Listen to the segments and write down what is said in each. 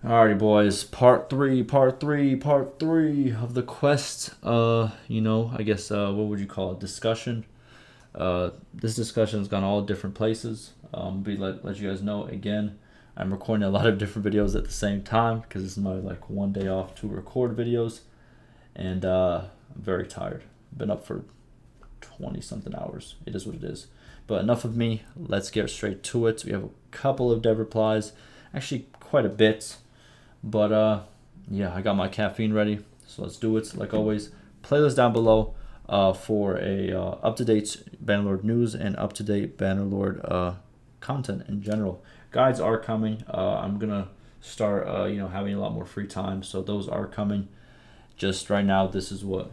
Alrighty, boys. Part three of the quest. I guess what would you call it? Discussion. This discussion's gone all different places. Let you guys know again. I'm recording a lot of different videos at the same time because this is my like one day off to record videos, and I'm very tired. Been up for 20 something hours. It is what it is. But enough of me. Let's get straight to it. We have a couple of dev replies, actually quite a bit. But yeah, I got my caffeine ready, so let's do it. Like always, playlist down below for a up-to-date Bannerlord news and up-to-date Bannerlord content in general. Guides are coming. I'm gonna start having a lot more free time, so those are coming. Just right now, this is what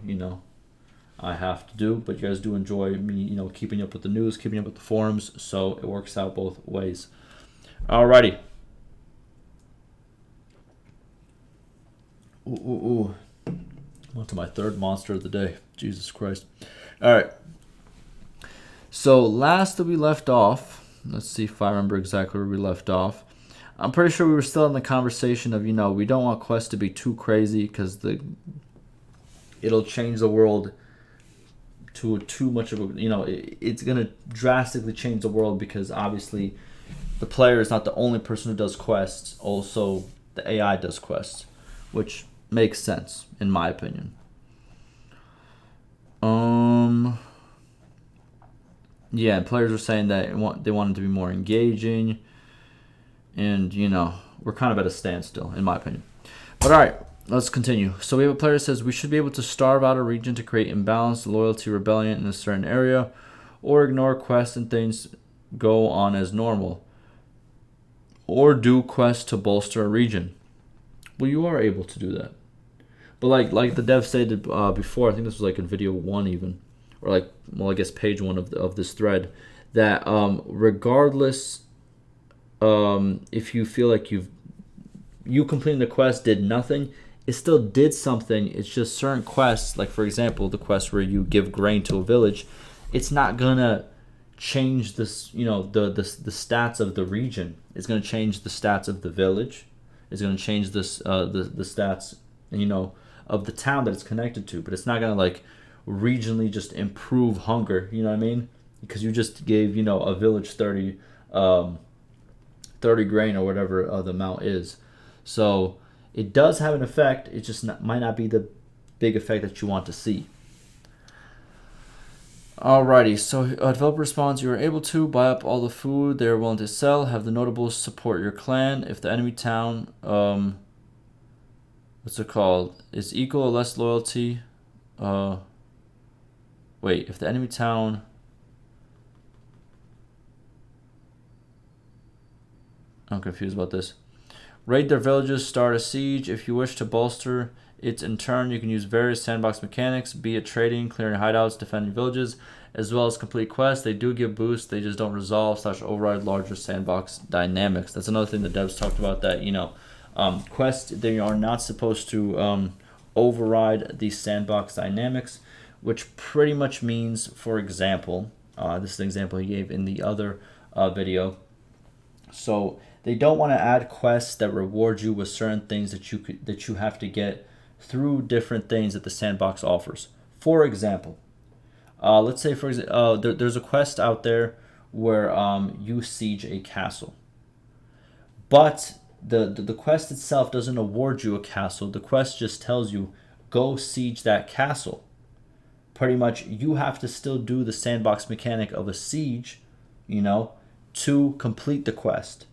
I have to do. But you guys do enjoy me keeping up with the news, keeping up with the forums, so it works out both ways. Alrighty. Ooh. On to my third monster of the day. Jesus Christ. Alright. So last that we left off, let's see if I remember exactly where we left off. I'm pretty sure we were still in the conversation of, we don't want quests to be too crazy because it'll change the world to too much of it's going to drastically change the world because obviously the player is not the only person who does quests. Also, the AI does quests, which makes sense in my opinion. Yeah, players were saying that they wanted to be more engaging, and we're kind of at a standstill in my opinion. But all right, let's continue. So we have a player that says we should be able to starve out a region to create imbalance, loyalty, rebellion in a certain area, or ignore quests and things go on as normal, or do quests to bolster a region. Well, you are able to do that. But like the dev stated before, I think this was like in video 1 even, or I guess page 1 of this thread, that regardless, if you feel like you completing the quest did nothing, it still did something. It's just certain quests, like for example the quest where you give grain to a village, it's not gonna change this the stats of the region. It's gonna change the stats of the village. It's gonna change this the stats of the town that it's connected to, but it's not gonna like regionally just improve hunger. You know what I mean? Because you just gave a village 30 grain or whatever the amount is. So it does have an effect. It just might not be the big effect that you want to see. Alrighty, so a developer responds, you are able to buy up all the food they are willing to sell, have the notables support your clan. If the enemy town, what's it called, is equal or less loyalty, if the enemy town, I'm confused about this. Raid their villages, start a siege. If you wish to bolster it in turn, you can use various sandbox mechanics, be it trading, clearing hideouts, defending villages, as well as complete quests. They do give boosts, they just don't resolve / override larger sandbox dynamics. That's another thing the devs talked about, that quests, they are not supposed to override these sandbox dynamics, which pretty much means, for example, this is an example he gave in the other video. So they don't want to add quests that reward you with certain things that you have to get through different things that the sandbox offers. For example, let's say there's a quest out there where you siege a castle, but the quest itself doesn't award you a castle. The quest just tells you go siege that castle. Pretty much you have to still do the sandbox mechanic of a siege, to complete the quest.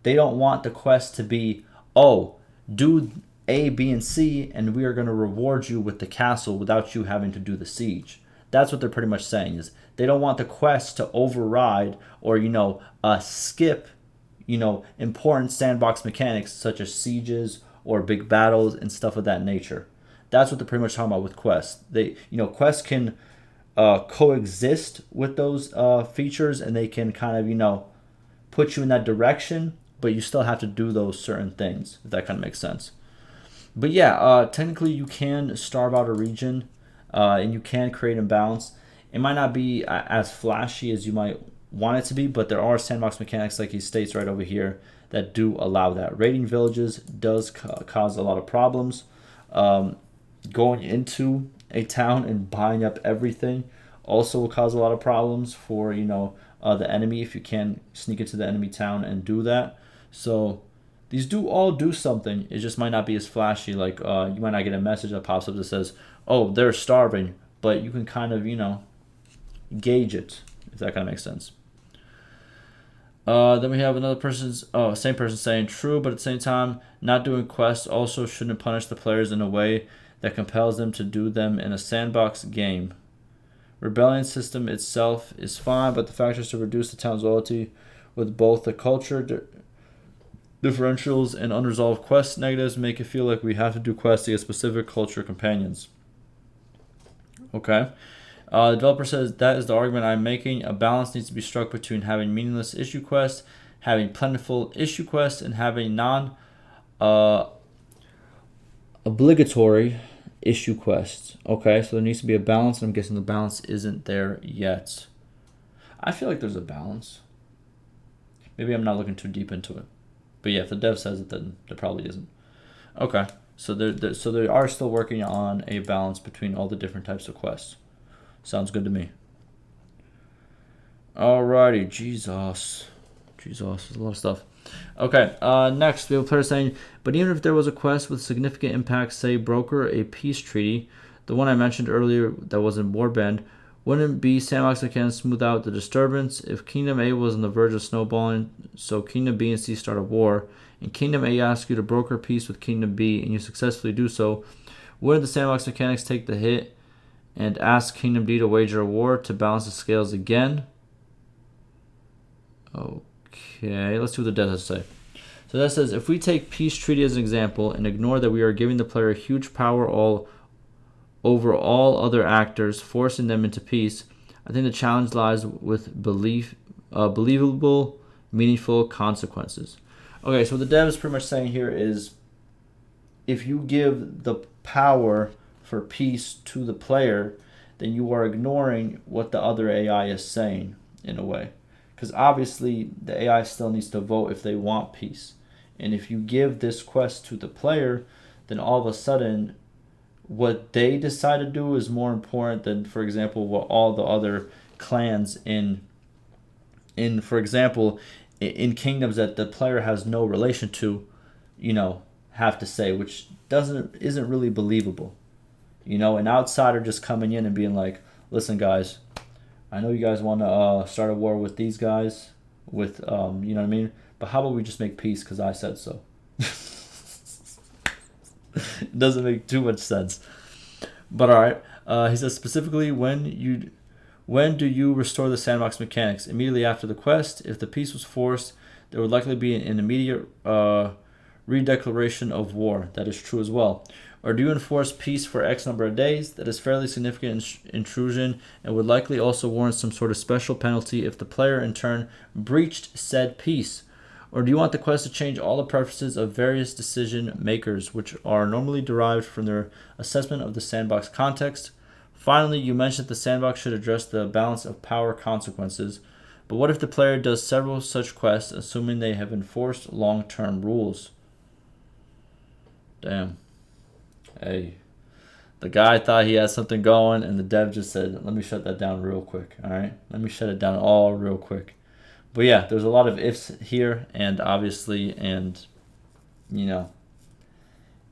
They don't want the quest to be, do A, B, and C, and we are going to reward you with the castle without you having to do the siege. That's what they're pretty much saying, is they don't want the quest to override or, skip, important sandbox mechanics such as sieges or big battles and stuff of that nature. That's what they're pretty much talking about with quests. Quests can coexist with those features, and they can kind of, put you in that direction, but you still have to do those certain things, if that kind of makes sense. But yeah, technically you can starve out a region, and you can create imbalance. It might not be as flashy as you might want it to be, but there are sandbox mechanics, like he states right over here, that do allow that. Raiding villages does cause a lot of problems. Going into a town and buying up everything also will cause a lot of problems for, the enemy, if you can sneak into the enemy town and do that. So these do all do something. It just might not be as flashy. Like, you might not get a message that pops up that says, oh, they're starving, but you can kind of, gauge it, if that kind of makes sense. Then we have same person saying, true, but at the same time, not doing quests also shouldn't punish the players in a way that compels them to do them in a sandbox game. Rebellion system itself is fine, but the factors to reduce the town's loyalty with both the culture differentials and unresolved quest negatives make it feel like we have to do quests to get specific culture companions. Okay. The developer says that is the argument I'm making. A balance needs to be struck between having meaningless issue quests, having plentiful issue quests, and having obligatory issue quests. Okay, so there needs to be a balance, and I'm guessing the balance isn't there yet. I feel like there's a balance. Maybe I'm not looking too deep into it. But yeah, if the dev says it, then there probably isn't. Okay, so they are still working on a balance between all the different types of quests. Sounds good to me. Alrighty, Jesus, there's a lot of stuff. Okay, next we have a player saying, but even if there was a quest with significant impact, say broker a peace treaty, the one I mentioned earlier that was in Warband, wouldn't be Sandbox that can smooth out the disturbance? If Kingdom A was on the verge of snowballing, so Kingdom B and C start a war, and Kingdom A asks you to broker peace with Kingdom B, and you successfully do so, wouldn't the Sandbox mechanics take the hit and ask Kingdom D to wager a war to balance the scales again? Okay, let's see what the dev has to say. So that says, if we take peace treaty as an example and ignore that we are giving the player huge power over all other actors, forcing them into peace, I think the challenge lies with believable, meaningful consequences. Okay, so what the dev is pretty much saying here is, if you give the power for peace to the player, then you are ignoring what the other AI is saying, in a way. Because obviously the AI still needs to vote if they want peace. And if you give this quest to the player, then all of a sudden what they decide to do is more important than, for example, what all the other clans in for example, in kingdoms that the player has no relation to, have to say, which isn't really believable. An outsider just coming in and being like, listen guys, I know you guys want to start a war with these guys, with, you know what I mean? But how about we just make peace because I said so? It doesn't make too much sense. But all right. He says specifically, when do you restore the sandbox mechanics? Immediately after the quest. If the peace was forced, there would likely be an immediate redeclaration of war. That is true as well. Or do you enforce peace for X number of days? That is fairly significant intrusion and would likely also warrant some sort of special penalty if the player in turn breached said peace. Or do you want the quest to change all the preferences of various decision makers, which are normally derived from their assessment of the sandbox context? Finally, you mentioned the sandbox should address the balance of power consequences, but what if the player does several such quests, assuming they have enforced long-term rules? Damn. Hey, the guy thought he had something going, and the dev just said, let me shut that down real quick, all right? Let me shut it down all real quick. But yeah, there's a lot of ifs here, and obviously,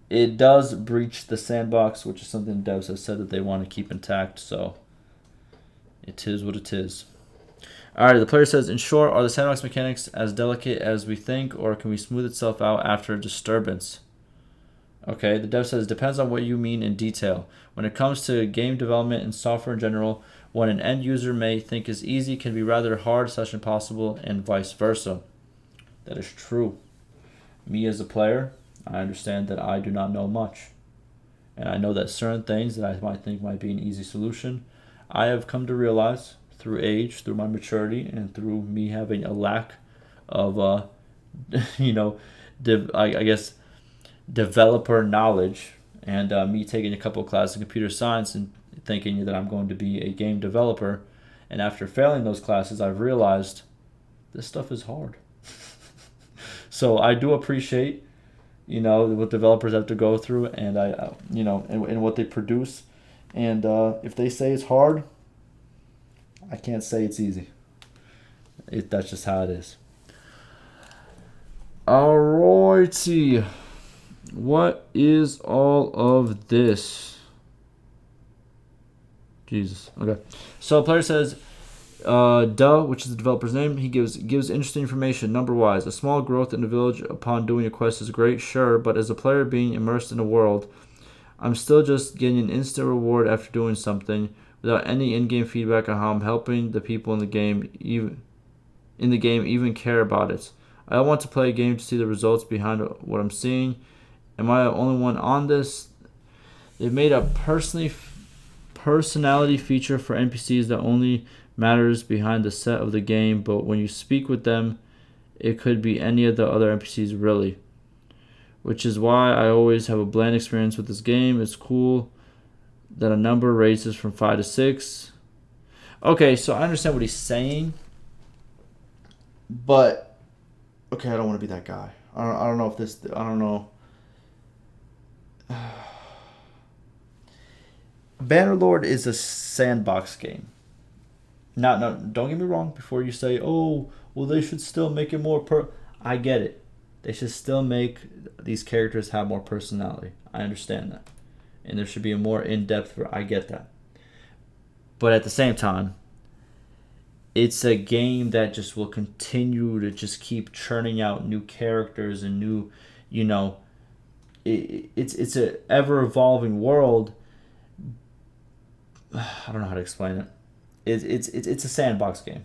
it does breach the sandbox, which is something devs have said that they want to keep intact, so it is what it is. Alright, the player says, in short, are the sandbox mechanics as delicate as we think, or can we smooth itself out after a disturbance? Okay, the dev says, depends on what you mean in detail. When it comes to game development and software in general, what an end user may think is easy can be rather hard / impossible, and vice versa. That is true. Me as a player, I understand that I do not know much. And I know that certain things that I might think might be an easy solution, I have come to realize through age, through my maturity, and through me having a lack of, I guess, developer knowledge, and me taking a couple of classes in computer science and thinking that I'm going to be a game developer. And after failing those classes, I've realized this stuff is hard. So I do appreciate, what developers have to go through, and and what they produce. And if they say it's hard, I can't say it's easy. That's just how it is. Alrighty. What is all of this? Jesus. Okay. So a player says, which is the developer's name, he gives interesting information. Number wise, a small growth in the village upon doing a quest is great, sure, but as a player being immersed in a world, I'm still just getting an instant reward after doing something without any in-game feedback on how I'm helping the people in the game even care about it. I want to play a game to see the results behind what I'm seeing. Am I the only one on this? They've made a personality feature for NPCs that only matters behind the set of the game, but when you speak with them, it could be any of the other NPCs really. Which is why I always have a bland experience with this game. It's cool that a number raises from 5 to 6. Okay, so I understand what he's saying, but okay, I don't want to be that guy. I don't know if this. I don't know. Bannerlord is a sandbox game. Now, no, don't get me wrong. Before you say, "Oh, well, they should still make it more I get it. They should still make these characters have more personality. I understand that, and there should be a more in-depth. I get that. But at the same time, it's a game that just will continue to just keep churning out new characters and new, it's a ever evolving world. I don't know how to explain it. It's a sandbox game.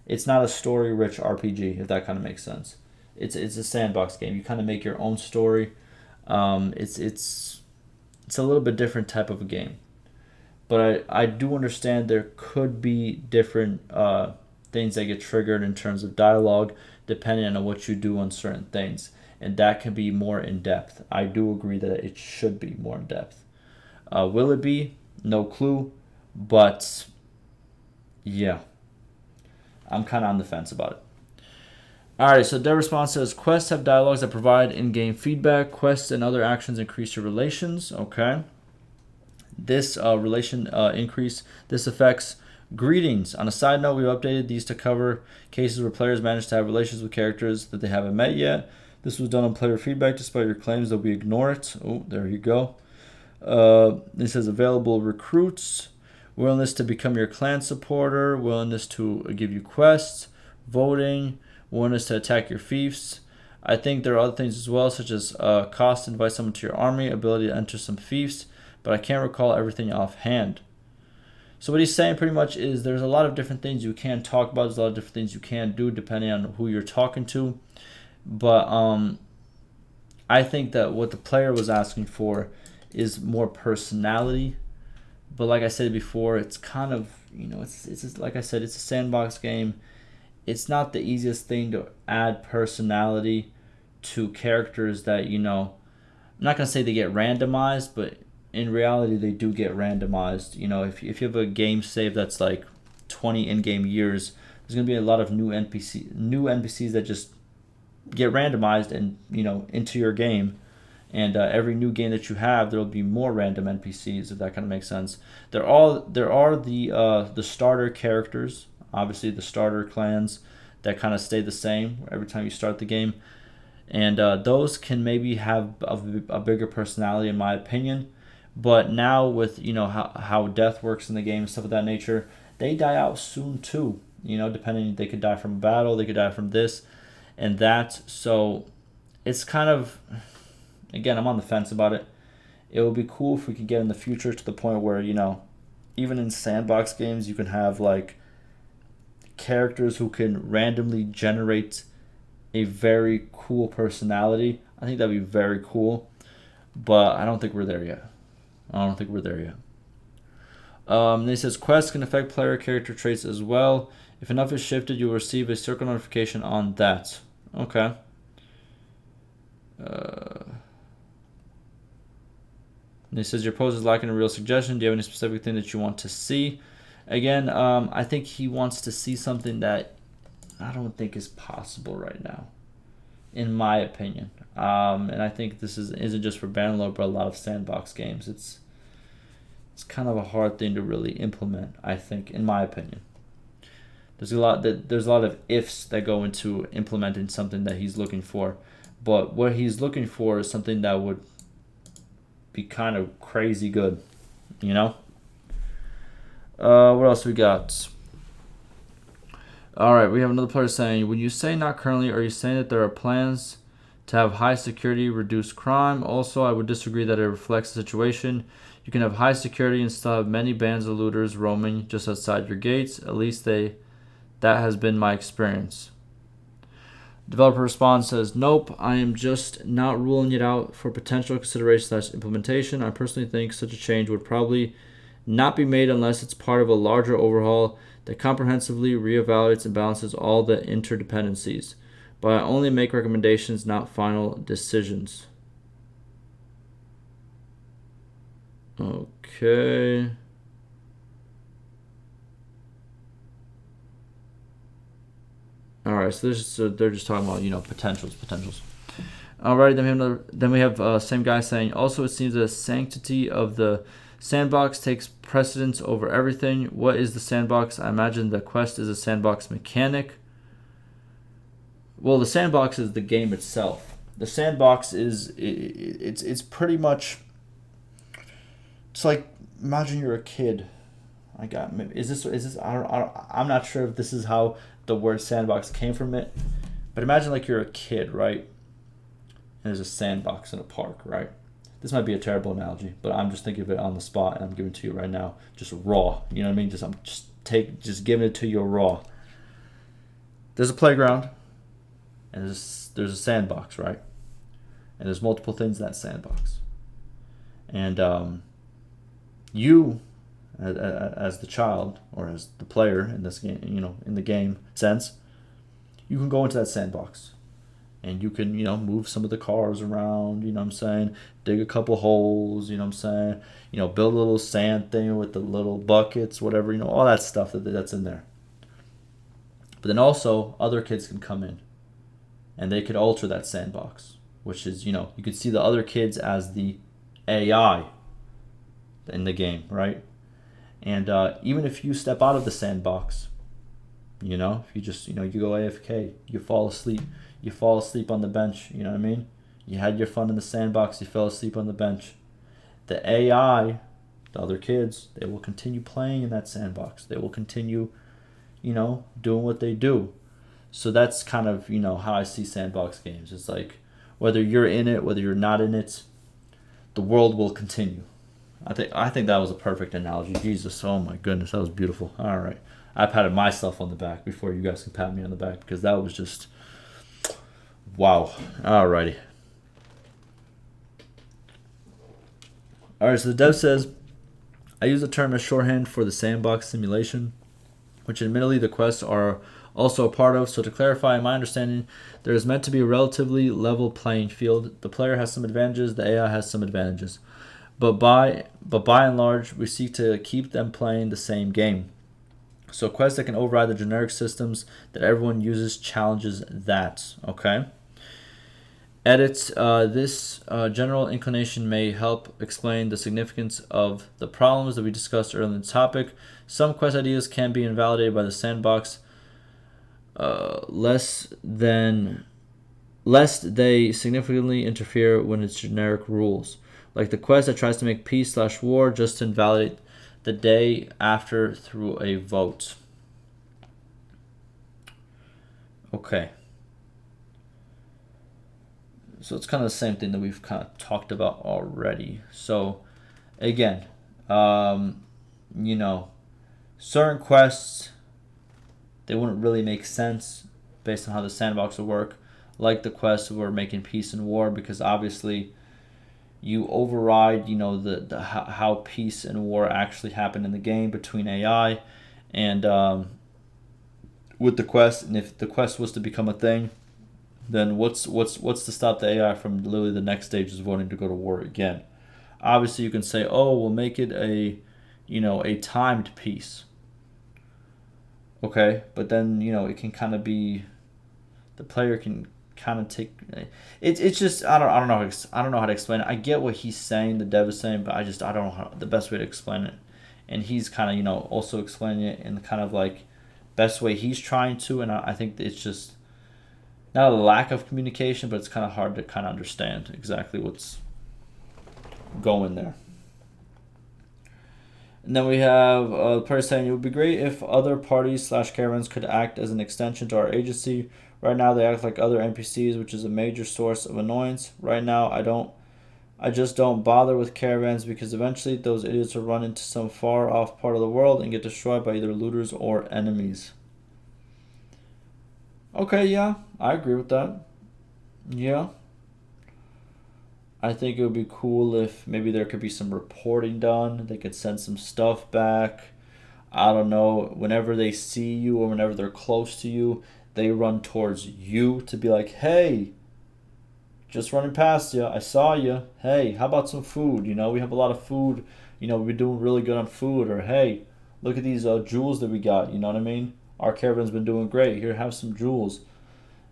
It's not a story rich RPG, if that kind of makes sense. It's a sandbox game. You kind of make your own story. It's a little bit different type of a game. But I do understand there could be different things that get triggered in terms of dialogue depending on what you do on certain things. And that can be more in depth. I do agree that it should be more in depth. Will it be? No clue. But yeah, I'm kind of on the fence about it. Alright, so their response says, quests have dialogues that provide in-game feedback. Quests and other actions increase your relations. Okay. This relation increase, this affects greetings. On a side note, we've updated these to cover cases where players manage to have relations with characters that they haven't met yet. This was done on player feedback. Despite your claims that we ignore it. Oh, there you go. This says available recruits, willingness to become your clan supporter, willingness to give you quests, voting, willingness to attack your fiefs. I think there are other things as well, such as cost to invite someone to your army, ability to enter some fiefs, but I can't recall everything offhand. So what he's saying pretty much is there's a lot of different things you can talk about. There's a lot of different things you can do depending on who you're talking to. But I think that what the player was asking for is more personality. But like I said before, it's kind of, it's just, like I said, it's a sandbox game. It's not the easiest thing to add personality to characters that, I'm not going to say they get randomized, but in reality, they do get randomized. If you have a game save that's like 20 in-game years, there's going to be a lot of new NPCs that just get randomized and, into your game. And every new game that you have, there will be more random NPCs, if that kind of makes sense. There are the starter characters, obviously the starter clans that kind of stay the same every time you start the game. And those can maybe have a bigger personality, in my opinion. But now with how death works in the game and stuff of that nature, they die out soon too. Depending, they could die from battle, they could die from this and that. So it's kind of, again, I'm on the fence about it. It would be cool if we could get in the future to the point where, even in sandbox games, you can have like characters who can randomly generate a very cool personality. I think that'd be very cool, but I don't think we're there yet. Then he says quests can affect player character traits as well. If enough is shifted, you'll receive a circle notification on that. Okay. And he says your post is lacking a real suggestion. Do you have any specific thing that you want to see? Again, I think he wants to see something that I don't think is possible right now. in my opinion. And I think this isn't just for Bannerlord, but a lot of sandbox games. It's kind of a hard thing to really implement, I think, in my opinion. There's a lot of ifs that go into implementing something that he's looking for, but what he's looking for is something that would be kind of crazy good, you know. What else we got? All right, we have another player saying, when you say not currently, are you saying that there are plans to have high security, reduce crime? Also, I would disagree that it reflects the situation. You can have high security and still have many bands of looters roaming just outside your gates. At least that has been my experience. Developer response says, nope, I am just not ruling it out for potential consideration/implementation. I personally think such a change would probably not be made unless it's part of a larger overhaul that comprehensively reevaluates and balances all the interdependencies. But I only make recommendations, not final decisions. Okay. All right, so they're just talking about potentials. Alrighty, then we have same guy saying, also it seems the sanctity of the sandbox takes precedence over everything. What is the sandbox? I imagine the quest is a sandbox mechanic. Well, the sandbox is the game itself. The sandbox it's pretty much, it's like, imagine you're a kid. I'm not sure if this is how the word sandbox came from it, but imagine like you're a kid, right? And there's a sandbox in a park, right? This might be a terrible analogy, but I'm just thinking of it on the spot, and I'm giving it to you right now, just raw. You know what I mean? Just giving it to you raw. There's a playground, and there's a sandbox, right? And there's multiple things in that sandbox, and you, as the child or as the player in this game, in the game sense, you can go into that sandbox. And you can, move some of the cars around, you know what I'm saying? Dig a couple holes, you know what I'm saying? Build a little sand thing with the little buckets, whatever, all that stuff that's in there. But then also, other kids can come in. And they could alter that sandbox. Which is, you could see the other kids as the AI in the game, right? And even if you step out of the sandbox, if you just, you go AFK, you fall asleep. You fall asleep on the bench, you know what I mean? You had your fun in the sandbox, you fell asleep on the bench. The AI, the other kids, they will continue playing in that sandbox. They will continue, doing what they do. So that's kind of, how I see sandbox games. It's like, whether you're in it, whether you're not in it, the world will continue. I think that was a perfect analogy. Jesus, oh my goodness, that was beautiful. All right. I patted myself on the back before you guys can pat me on the back, because that was just... wow. Alrighty. Alright, so the dev says, I use the term as shorthand for the sandbox simulation, which admittedly the quests are also a part of. So to clarify, in my understanding, there is meant to be a relatively level playing field. The player has some advantages, the AI has some advantages. But by and large, we seek to keep them playing the same game. So quests that can override the generic systems that everyone uses challenges that, okay? Edits. This general inclination may help explain the significance of the problems that we discussed earlier in the topic. Some quest ideas can be invalidated by the sandbox, lest they significantly interfere with its generic rules. Like the quest that tries to make peace/war just to invalidate the day after through a vote. Okay. So it's kind of the same thing that we've kind of talked about already. So again, certain quests, they wouldn't really make sense based on how the sandbox will work. Like the quests where we're making peace and war, because obviously you override, the how peace and war actually happen in the game between AI and with the quest. And if the quest was to become a thing, then what's to stop the AI from literally the next stage is wanting to go to war again? Obviously, you can say, oh, we'll make it a timed peace. Okay, but then it can kind of be, the player can kind of take it's just I don't know how to explain it. I get what he's saying, the dev is saying, but I don't know the best way to explain it. And he's kind of also explaining it in the kind of like best way he's trying to, and I think it's just not a lack of communication, but it's kind of hard to kind of understand exactly what's going there. And then we have the player saying it would be great if other parties / caravans could act as an extension to our agency. Right now they act like other NPCs, which is a major source of annoyance. Right now I just don't bother with caravans because eventually those idiots will run into some far off part of the world and get destroyed by either looters or enemies. Okay, yeah, I agree with that. Yeah. I think it would be cool if maybe there could be some reporting done. They could send some stuff back. I don't know. Whenever they see you or whenever they're close to you, they run towards you to be like, hey, just running past you. I saw you. Hey, how about some food? We have a lot of food. We're doing really good on food. Or, hey, look at these jewels that we got. You know what I mean? Our caravan's been doing great. Here, have some jewels.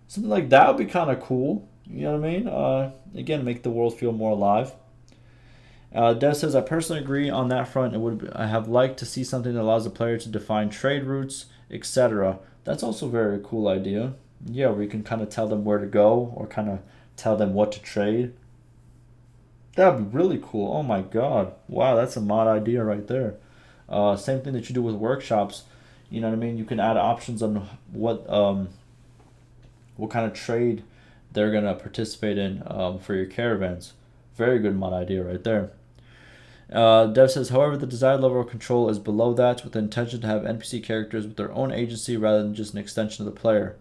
Something like that would be kind of cool. You know what I mean? Again, make the world feel more alive. Dev says, I personally agree on that front. I have liked to see something that allows the player to define trade routes, etc. That's also a very cool idea. Yeah, where you can kind of tell them where to go or kind of tell them what to trade. That would be really cool. Oh my god. Wow, that's a mod idea right there. Same thing that you do with workshops. You know what I mean? You can add options on what kind of trade they're going to participate in for your caravans. Very good mod idea right there. Dev says, however, the desired level of control is below that, with the intention to have NPC characters with their own agency rather than just an extension of the player.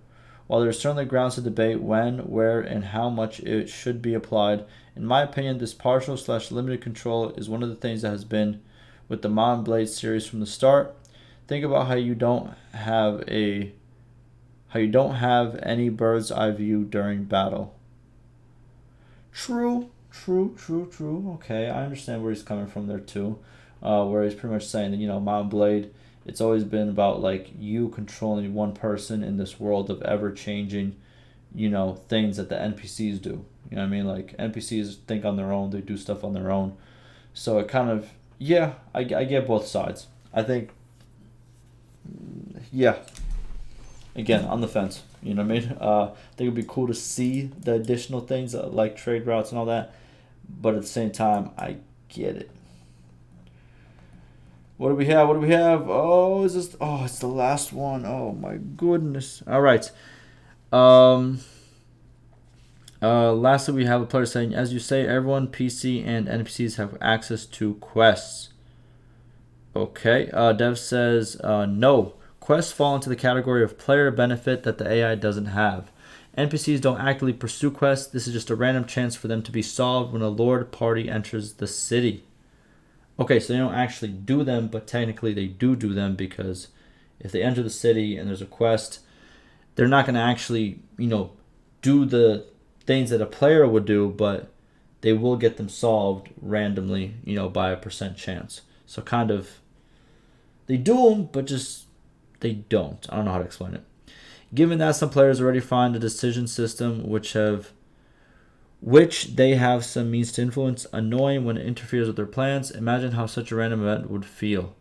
While there are certainly grounds to debate when, where, and how much it should be applied, in my opinion, this partial / limited control is one of the things that has been with the Mount & Blade series from the start. Think about how you don't have any bird's eye view during battle. True. Okay, I understand where he's coming from there too. Where he's pretty much saying that, Mount & Blade, it's always been about like you controlling one person in this world of ever changing, things that the NPCs do. You know what I mean? Like NPCs think on their own, they do stuff on their own. So it kind of, yeah, I get both sides. I think, yeah. Again, on the fence. You know what I mean? I think it'd be cool to see the additional things like trade routes and all that. But at the same time, I get it. What do we have? Oh, is this? Oh, it's the last one. Oh my goodness. All right. Lastly, we have a player saying, as you say, everyone, PC and NPCs have access to quests. Okay. Dev says, no. Quests fall into the category of player benefit that the AI doesn't have. NPCs don't actively pursue quests. This is just a random chance for them to be solved when a Lord party enters the city. Okay, so they don't actually do them, but technically they do them because if they enter the city and there's a quest, they're not going to actually, do the things that a player would do, but they will get them solved randomly, by a % chance. So kind of, they do them, but just they don't. I don't know how to explain it. Given that some players already find a decision system which they have some means to influence annoying when it interferes with their plans, imagine how such a random event would feel.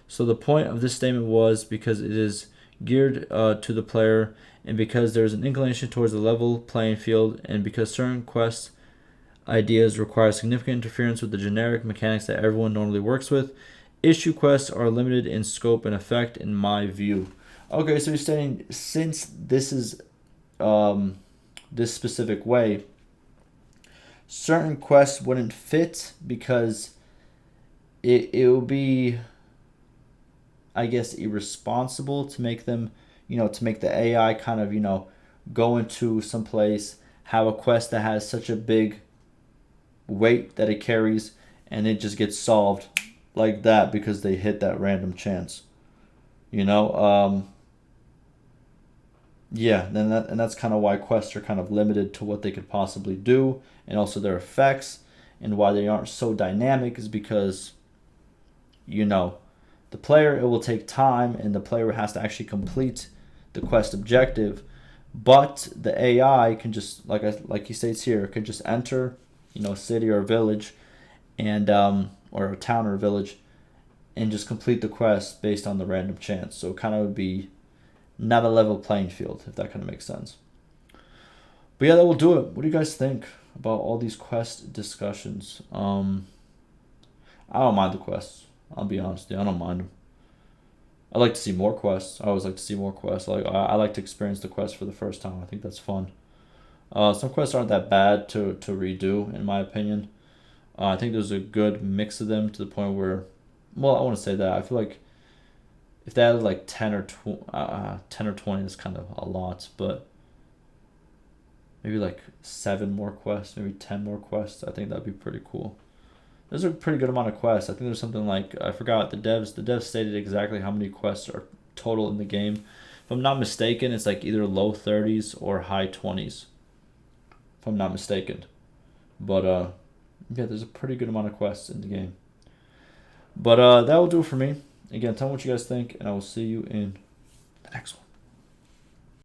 So the point of this statement was because it is geared to the player, and because there is an inclination towards a level playing field, and because certain quest ideas require significant interference with the generic mechanics that everyone normally works with, issue quests are limited in scope and effect, in my view. Okay, so you're saying since this is this specific way, certain quests wouldn't fit because it would be, I guess, irresponsible to make them, to make the AI kind of, go into some place, have a quest that has such a big weight that it carries, and it just gets solved like that because they hit that random chance. Yeah, and that's kind of why quests are kind of limited to what they could possibly do, and also their effects, and why they aren't so dynamic is because, the player, it will take time, and the player has to actually complete the quest objective, But the AI can just, like he states here, can just enter, a city or a village, and or a town or a village, and just complete the quest based on the random chance. So it kind of would be not a level playing field, if that kind of makes sense. But yeah, that will do it. What do you guys think about all these quest discussions? I don't mind the quests. I'll be honest, I don't mind them. I like to see more quests. I always like to see more quests. I like to experience the quest for the first time. I think that's fun. Some quests aren't that bad to redo, in my opinion. I think there's a good mix of them to the point where, well, I want to say that I feel like if they had like 10 or 20 is kind of a lot, but maybe like 7 more quests, maybe 10 more quests. I think that'd be pretty cool. There's a pretty good amount of quests. I think there's something like, I forgot, the devs stated exactly how many quests are total in the game. If I'm not mistaken, it's like either low 30s or high 20s. If I'm not mistaken. But yeah, there's a pretty good amount of quests in the game. But that will do it for me. Again, tell me what you guys think, and I will see you in the next one.